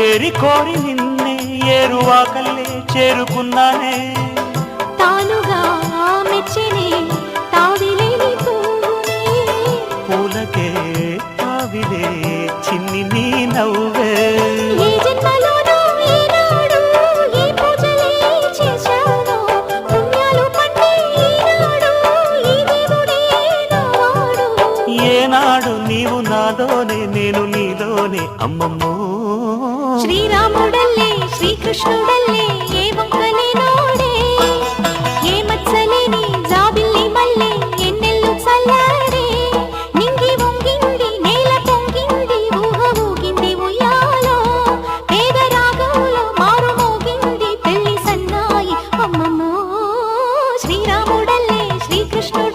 ఏరి కోరి నిన్నే ఏరువాకల్లే చేరుకున్నానే తానుగా మెచ్చనే తావిలేని పువ్వునే పూలకే తావిలే చిన్ని నీ నవ్వే ఏ జన్మలోనూ ఈనాడు ఏ పూజలే చేశానో పుణ్యాలు పట్టి ఈనాడు ఈ దేవుడే నావాడు ఏనాడు నీవు నాలోనే నేను నీలోనే అమ్మమ్మో శ్రీరాముడల్లే శ్రీకృష్ణుడ